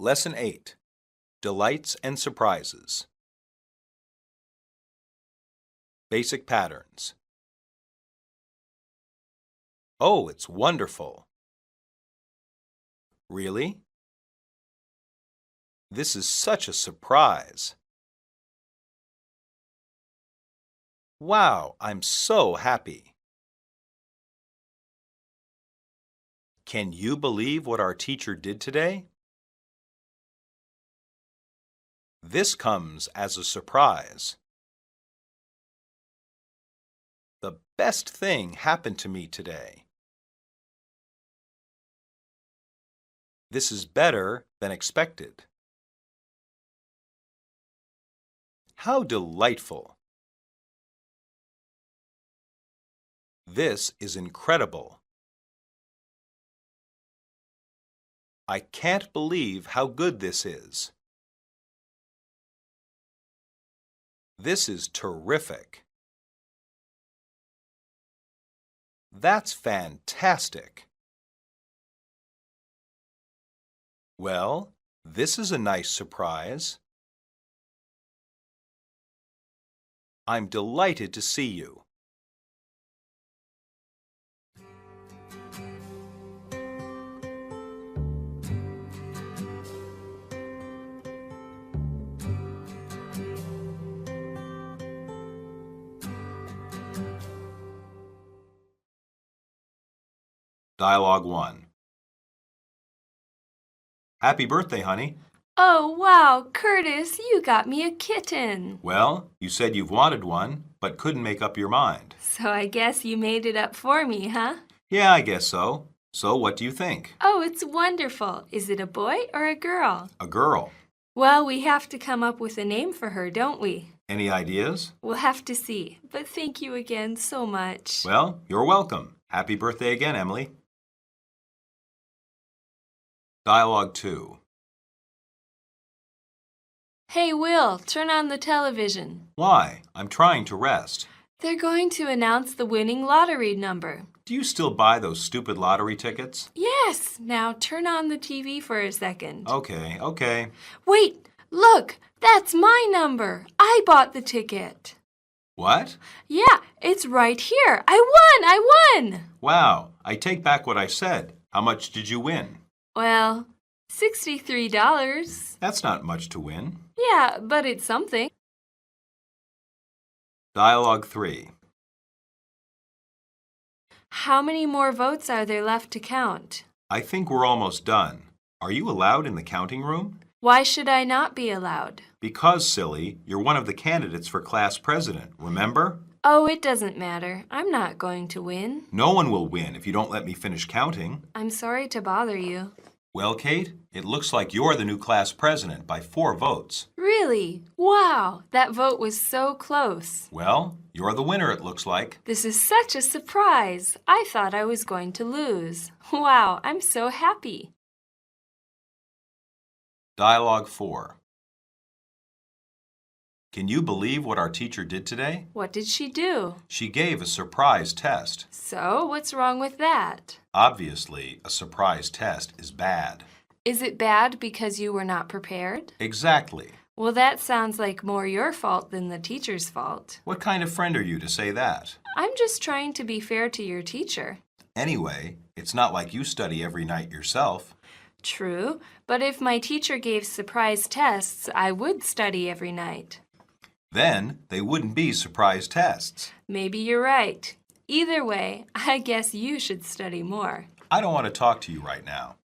Lesson 8. Delights and Surprises. Basic Patterns. Oh, it's wonderful. Really? This is such a surprise. Wow, I'm so happy. Can you believe what our teacher did today? This comes as a surprise. The best thing happened to me today. This is better than expected. How delightful! This is incredible. I can't believe how good this is. This is terrific. That's fantastic. Well, this is a nice surprise. I'm delighted to see you. Dialogue 1. Happy birthday, honey. Oh, wow, Curtis, you got me a kitten. Well, you said you've wanted one, but couldn't make up your mind. So I guess you made it up for me, huh? Yeah, I guess so. So what do you think? Oh, it's wonderful. Is it a boy or a girl? A girl. Well, we have to come up with a name for her, don't we? Any ideas? We'll have to see. But thank you again so much. Well, you're welcome. Happy birthday again, Emily. Dialogue 2. Hey, Will, turn on the television. Why? I'm trying to rest. They're going to announce the winning lottery number. Do you still buy those stupid lottery tickets? Yes. Now turn on the TV for a second. Okay. Wait, look, that's my number. I bought the ticket. What? Yeah, it's right here. I won! Wow, I take back what I said. How much did you win? Well, $63. That's not much to win. Yeah, but it's something. Dialogue 3. How many more votes are there left to count? I think we're almost done. Are you allowed in the counting room? Why should I not be allowed? Because, silly, you're one of the candidates for class president, remember? Oh, it doesn't matter. I'm not going to win. No one will win if you don't let me finish counting. I'm sorry to bother you. Well, Kate, it looks like you're the new class president by 4 votes. Really? Wow, that vote was so close. Well, you're the winner, it looks like. This is such a surprise. I thought I was going to lose. Wow, I'm so happy. Dialogue 4. Can you believe what our teacher did today? What did she do? She gave a surprise test. So, what's wrong with that? Obviously, a surprise test is bad. Is it bad because you were not prepared? Exactly. Well, that sounds like more your fault than the teacher's fault. What kind of friend are you to say that? I'm just trying to be fair to your teacher. Anyway, it's not like you study every night yourself. True, but if my teacher gave surprise tests, I would study every night. Then they wouldn't be surprise tests. Maybe you're right. Either way, I guess you should study more. I don't want to talk to you right now.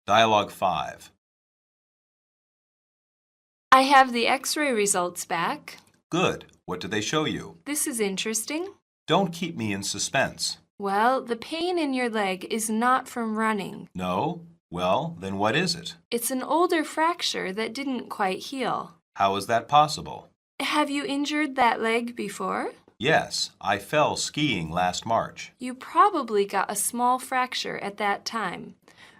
Dialogue 5. I have the X-ray results back. Good. What did they show you? This is interesting. Don't keep me in suspense. Well, the pain in your leg is not from running. No? Well, then what is it? It's an older fracture that didn't quite heal. How is that possible? Have you injured that leg before? Yes, I fell skiing last March. You probably got a small fracture at that time.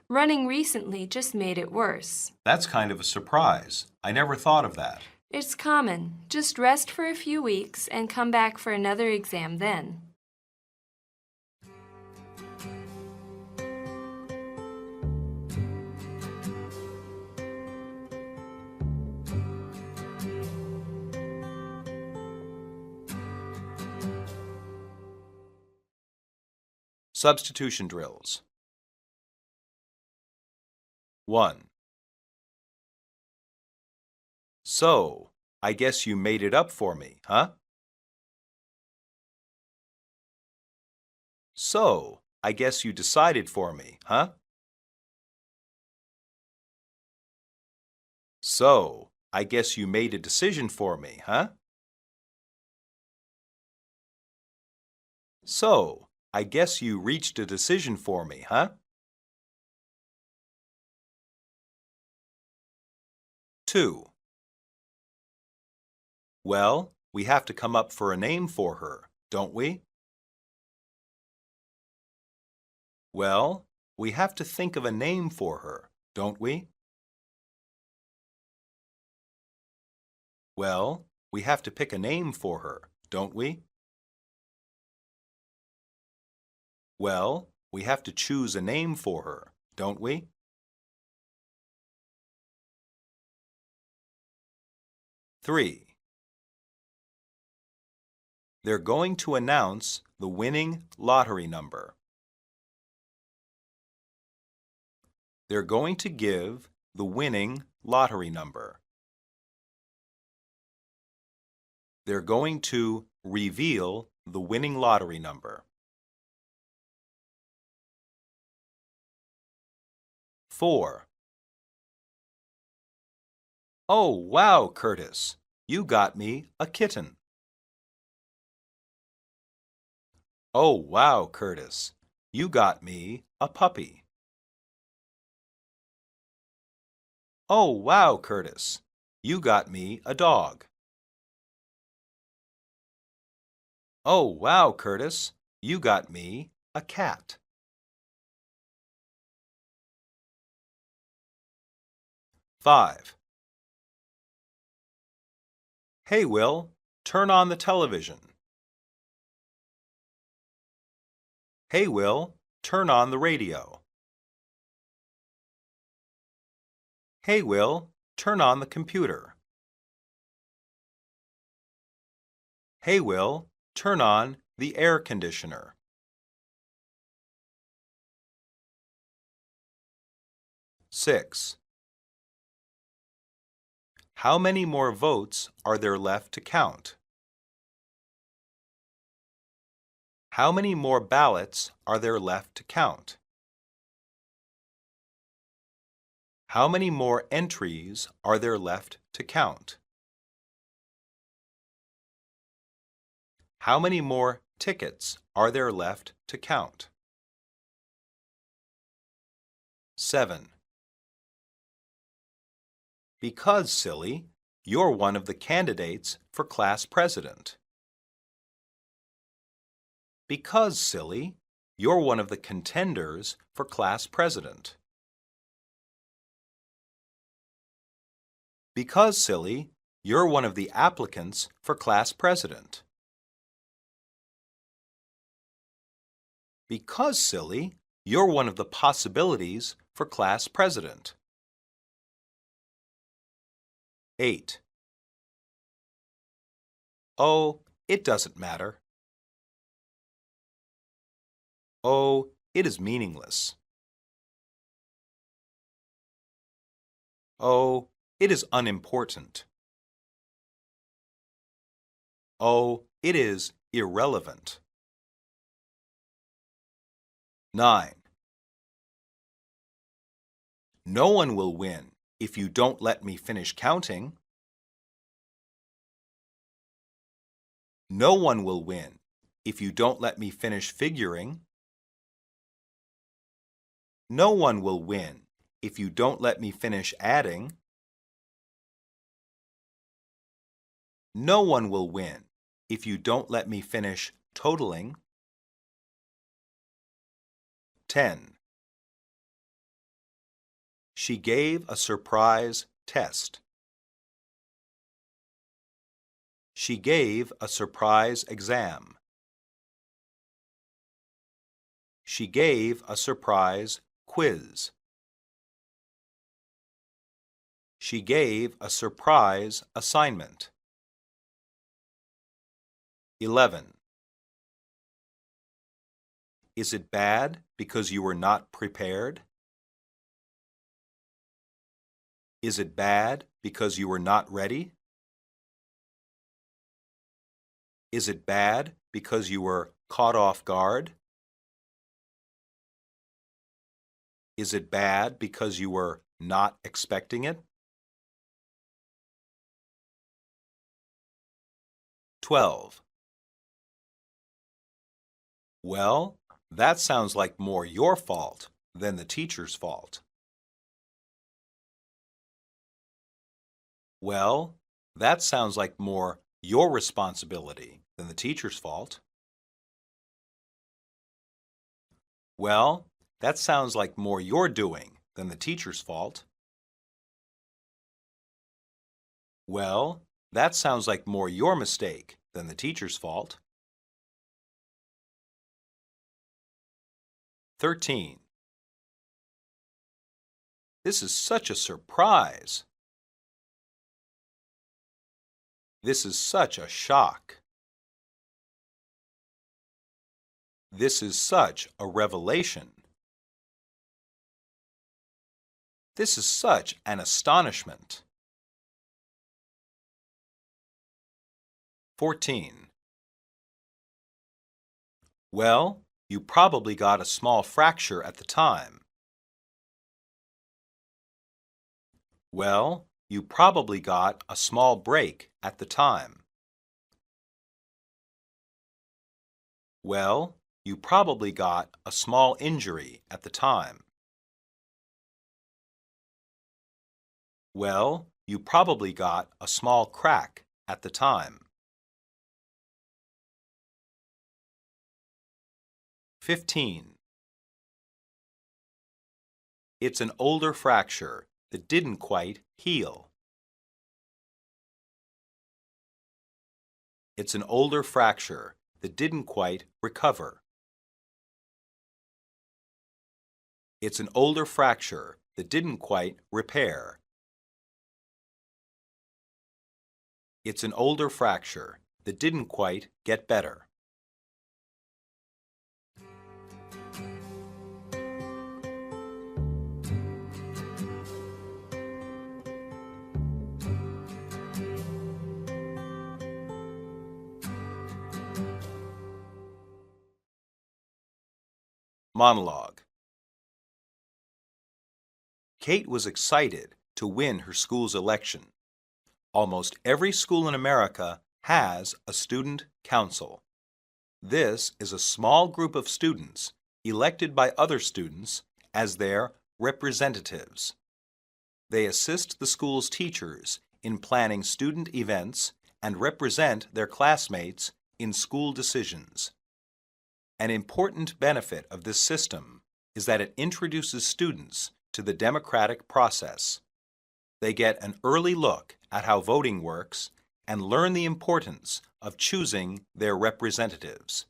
Running recently just made it worse. That's kind of a surprise. I never thought of that. It's common. Just rest for a few weeks and come back for another exam then. Substitution drills. 1. So, I guess you made it up for me, huh? So, I guess you decided for me, huh? So, I guess you made a decision for me, huh? So, I guess you reached a decision for me, huh? 2. Well, we have to come up for a name for her, don't we? Well, we have to think of a name for her, don't we? Well, we have to pick a name for her, don't we? Well, we have to choose a name for her, don't we? 3. They're going to announce the winning lottery number. They're going to give the winning lottery number. They're going to reveal the winning lottery number. 4. Oh, wow, Curtis, you got me a kitten. Oh, wow, Curtis, you got me a puppy. Oh, wow, Curtis, you got me a dog. Oh, wow, Curtis, you got me a cat. 5. Hey, Will, turn on the television. Hey, Will, turn on the radio. Hey, Will, turn on the computer. Hey, Will, turn on the air conditioner. 6. How many more votes are there left to count? How many more ballots are there left to count? How many more entries are there left to count? How many more tickets are there left to count? 7. Because, silly, you're one of the candidates for class president. Because, silly, you're one of the contenders for class president. Because, silly, you're one of the applicants for class president. Because, silly, you're one of the possibilities for class president. 8. Oh, it doesn't matter. Oh, it is meaningless. Oh, it is unimportant. Oh, it is irrelevant. 9. No one will win if you don't let me finish counting. No one will win if you don't let me finish figuring. No one will win if you don't let me finish adding. No one will win if you don't let me finish totaling. 10. She gave a surprise test. She gave a surprise exam. She gave a surprise quiz. She gave a surprise assignment. 11. Is it bad because you were not prepared? Is it bad because you were not ready? Is it bad because you were caught off guard? Is it bad because you were not expecting it? 12. Well, that sounds like more your fault than the teacher's fault. Well, that sounds like more your responsibility than the teacher's fault. Well, that sounds like more your doing than the teacher's fault. Well, that sounds like more your mistake than the teacher's fault. 13. This is such a surprise. This is such a shock. This is such a revelation. This is such an astonishment. 14. Well, you probably got a small fracture at the time. Well, you probably got a small break at the time. Well, you probably got a small injury at the time. Well, you probably got a small crack at the time. 15. It's an older fracture that didn't quite heal. It's an older fracture that didn't quite recover. It's an older fracture that didn't quite repair. It's an older fracture that didn't quite get better. Monologue. Kate was excited to win her school's election. Almost every school in America has a student council. This is a small group of students elected by other students as their representatives. They assist the school's teachers in planning student events and represent their classmates in school decisions. An important benefit of this system is that it introduces students to the democratic process. They get an early look at how voting works and learn the importance of choosing their representatives.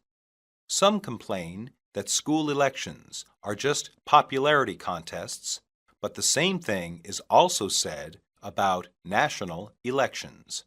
Some complain that school elections are just popularity contests, but the same thing is also said about national elections.